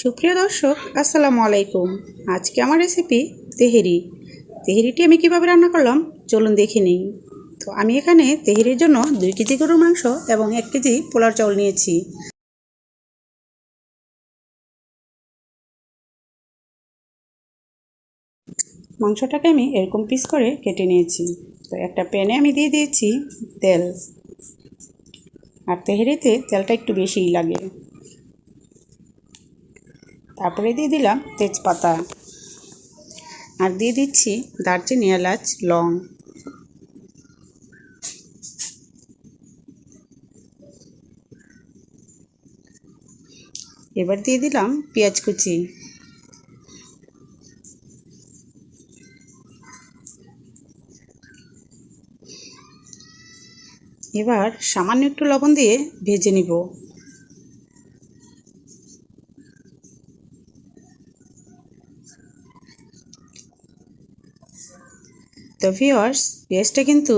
সুপ্রিয় দর্শক, আসসালামু আলাইকুম। আজকে আমার রেসিপি তেহেরি। তেহেরিটি আমি কিভাবে রান্না করলাম চলুন দেখে নিই। তো আমি এখানে তেহেরির জন্য 2 কেজি গরুর মাংস এবং 1 কেজি পোলার চাউল নিয়েছি। মাংসটাকে আমি এরকম পিস করে কেটে নিয়েছি। তো একটা প্যানে আমি দিয়ে দিয়েছি তেল, আর তেহেরিতে তেলটা একটু বেশিই লাগে। তারপরে দিয়ে দিলাম তেজপাতা, আর দিয়ে দিচ্ছি দারচিনি, এলাচ, লং। এবার দিয়ে দিলাম পেঁয়াজ কুচি। এবার সামান্য একটু লবণ দিয়ে ভেজে নিব। তো ভিউয়ার্স, পেঁয়াজটা কিন্তু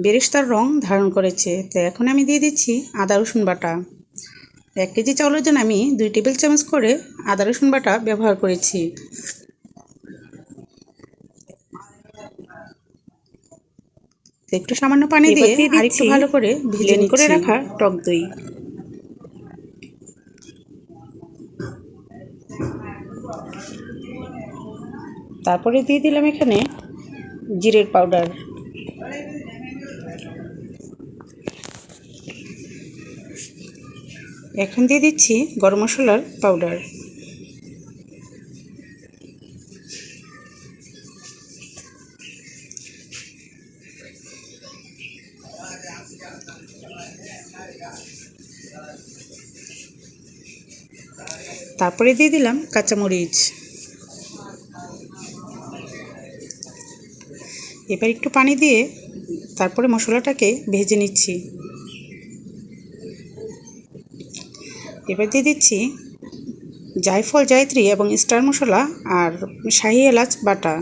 বেরেস্তার রং ধারণ করেছে। তো এখন আমি দিয়ে দিচ্ছি আদা রসুন বাটা। 1 কেজি চাউলের জন্য আমি 2 টেবিল চামচ করে আদা রসুন বাটা ব্যবহার করেছি। একটু সামান্য পানি দিয়ে আর একটু ভালো করে ভেজে করে রাখা টক দই। তারপরে দিয়ে দিলাম এখানে জিরের পাউডার। এখন দিয়ে দিচ্ছি গরম মশলার পাউডার। তারপরে দিয়ে দিলাম কাঁচামরিচ। এবার একটু পানি দিয়ে তারপরে মশলাটাকে ভেজে নিচ্ছি। এবার দিয়ে দিচ্ছি জায়ফল, জায়ত্রী এবং স্টার মশলা আর শাহি এলাচ বাটা।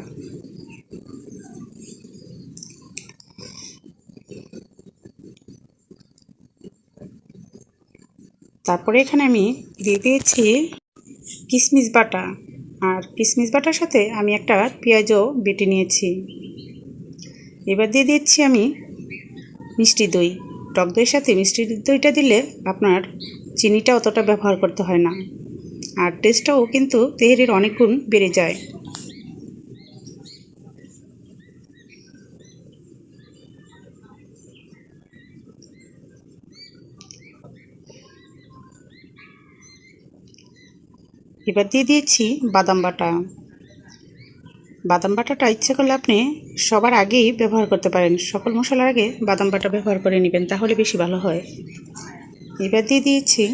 তারপরে এখানে আমি দিয়ে দিয়েছি কিশমিশ বাটা, আর কিশমিশ বাটার সাথে আমি একটা পেঁয়াজও বেটে নিয়েছি। এবার দিয়ে দিচ্ছি আমি মিষ্টি দই। টক দইয়ের সাথে মিষ্টি দইটা দিলে আপনার চিনিটা অতটা ব্যবহার করতে হয় না, আর টেস্টটাও কিন্তু তেহেরির অনেক গুণ বেড়ে যায়। এবার দিয়ে দিয়েছি বাদাম বাটা। বাদাম বাটাটা ইচ্ছে করলে আপনি সবার আগেই ব্যবহার করতে পারেন। সকল মশলার আগে বাদাম বাটা ব্যবহার করে নেবেন, তাহলে বেশি ভালো হয়। এবার দিয়ে দিয়েছি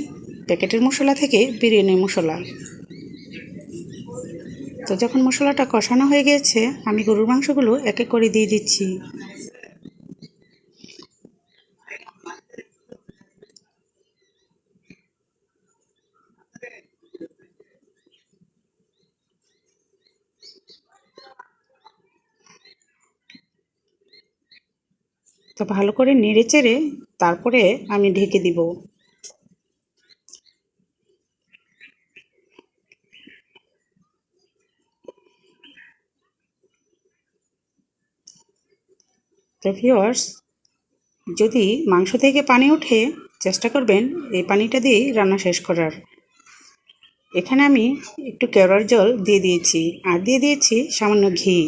প্যাকেটের মশলা থেকে বিরিয়ানি মশলা। তো যখন মশলাটা কষানো হয়ে গিয়েছে, আমি গরুর মাংসগুলো এক এক করে দিয়ে দিচ্ছি। তো ভালো করে নেড়ে চেড়ে তারপরে আমি ঢেকে দিব। তো ভিউয়ার্স, যদি মাংস থেকে পানি ওঠে, চেষ্টা করবেন এই পানিটা দিয়েই রান্না শেষ করার। এখানে আমি একটু কেওড়ার জল দিয়ে দিয়েছি, আর দিয়ে দিয়েছি সামান্য ঘি।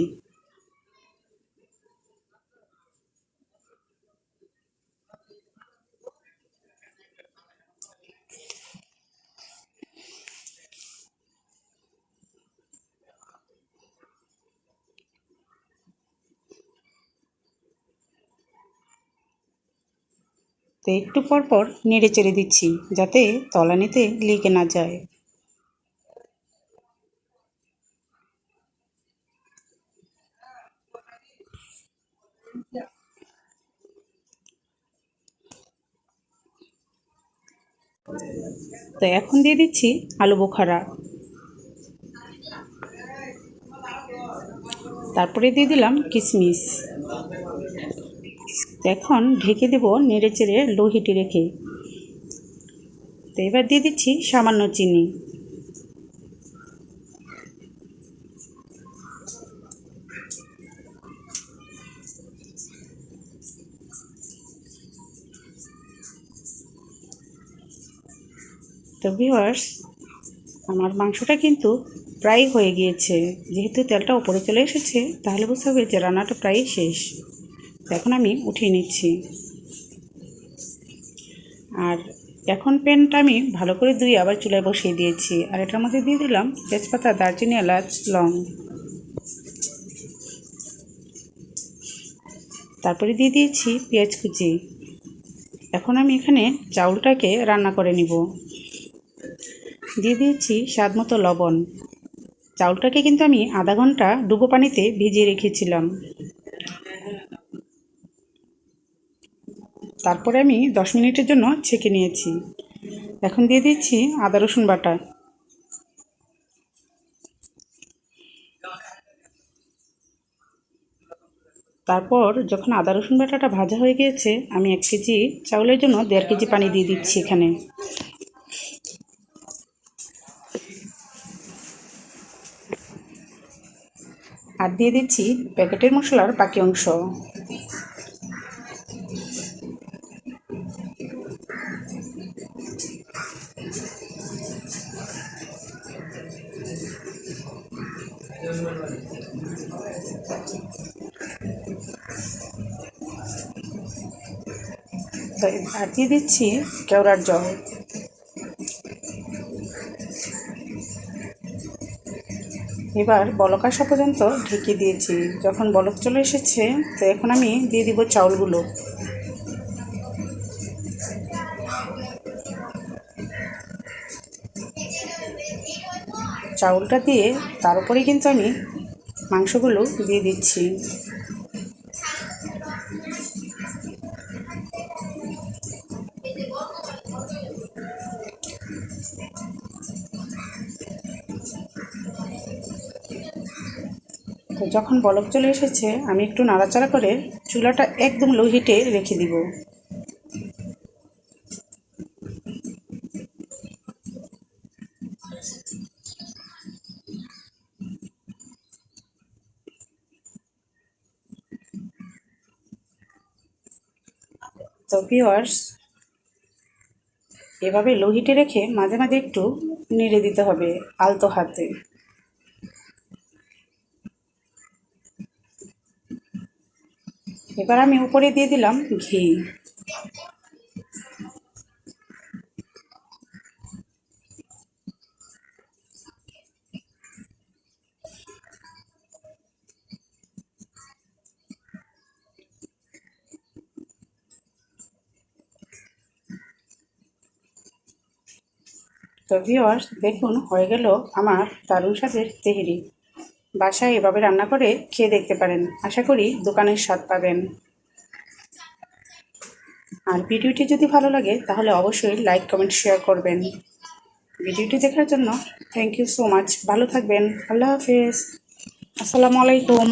তো একটু পর পর নেড়ে চেড়ে দিচ্ছি, যাতে তলানিতে লেগে না যায়। তো এখন দিয়ে দিচ্ছি আলু বোখারা। তারপরে দিয়ে দিলাম কিশমিশ। এখন ঢেকে দেব নেড়ে চেড়ে লো হিটে রেখে। তো এবার দিয়ে দিচ্ছি সামান্য চিনি। ভিউয়ার্স, আমার মাংসটা কিন্তু প্রায় হয়ে গিয়েছে। যেহেতু তেলটা উপরে চলে এসেছে, তাহলে বুঝতে হবে যে রান্নাটা প্রায় শেষ। এখন আমি উঠিয়ে নিচ্ছি। আর এখন প্যানটা আমি ভালো করে ধুয়ে আবার চুলায় বসিয়ে দিয়েছি। আর এটার মধ্যে দিয়ে দিলাম তেজপাতা, দারচিনি, এলাচ, লং। তারপরে দিয়ে দিয়েছি পেঁয়াজ কুচি। এখন আমি এখানে চাউলটাকে রান্না করে নিব। দিয়ে দিয়েছি স্বাদ মতো লবণ। চাউলটাকে কিন্তু আমি আধা ঘন্টা ডুবো পানিতে ভিজিয়ে রেখেছিলাম। তারপরে আমি 10 মিনিটের জন্য ছেঁকে নিয়েছি। এখন দিয়ে দিচ্ছি আদা রসুন বাটা। তারপর যখন আদা রসুন বাটাটা ভাজা হয়ে গিয়েছে, আমি 1 কেজি চাউলের জন্য 1.5 কেজি পানি দিয়ে দিচ্ছি এখানে। আর দিয়ে দিচ্ছি প্যাকেটের মশলার বাকি অংশ। আর দিয়ে দিচ্ছি কেওড়ার জল। এবার বলক আসা পর্যন্ত ঢেকে দিয়েছি। যখন বলক চলে এসেছে, তো এখন আমি দিয়ে দিব চাউলগুলো। চাউলটা দিয়ে তার উপরে কিন্তু আমি মাংসগুলো দিয়ে দিচ্ছি। তো যখন বলক চলে এসেছে, আমি একটু নাড়াচাড়া করে চুলাটা একদম লো হিটে রেখে দিব। তো ভিউয়ার্স, এভাবে লো হিটে রেখে মাঝে মাঝে একটু নেড়ে দিতে হবে আলতো হাতে। এবার আমি উপরে দিয়ে দিলাম ঘি। তো ভিউয়ার্স, দেখুন হয়ে গেল আমার দারুণ স্বাদের তেহেরি। বাসায় এভাবে রান্না করে খেয়ে দেখতে পারেন। আশা করি দোকানের স্বাদ পাবেন। আর ভিডিওটি যদি ভালো লাগে তাহলে অবশ্যই লাইক, কমেন্ট, শেয়ার করবেন। ভিডিওটি দেখার জন্য থ্যাংক ইউ সো মাচ। ভালো থাকবেন। আল্লাহ হাফেজ। আসসালামু আলাইকুম।